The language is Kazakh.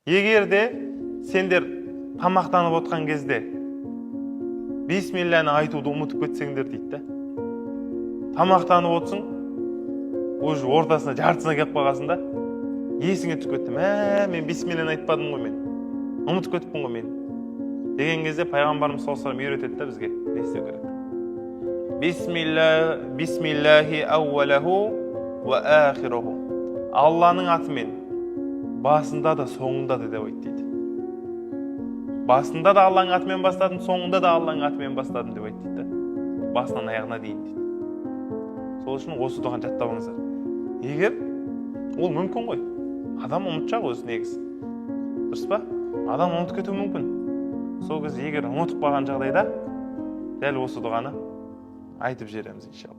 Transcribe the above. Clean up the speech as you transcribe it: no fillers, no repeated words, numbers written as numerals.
Егер де сендер тамақтанып отқан кезде бисмилланы айтуды ұмытып кетсеңдер дейді да. Тамақтанып отсың, уже ортасына жартысына келіп қалғасын да, есіңе түсіп кетті. Мен бисмилланы айтпадым ғой мен. Ұмытып кетіппін ғой мен. Деген кезде пайғамбарымыз саллаллаху алейхи вассалам үйретеді да бізге не істеу керек. Бисмиллахи аувалаху ва ахираху. Алланың атымен басында да соңында да деп айт дейді. Басында да Алланың атымен бастадым, соңында да Алланың атымен бастадым деп айт дейді. Басынан аяғына дейін дейді. Сол үшін осы дұғаны жаттап алыңыздар. Егер ол мүмкін ғой. Адам ұмытшақ өзі негізі. Дұрыс па? Адам ұмытып кетуі мүмкін. Сол кезде егер ұмытып қалған жағдайда дәл осы дұғаны айтып жібереміз иншалла.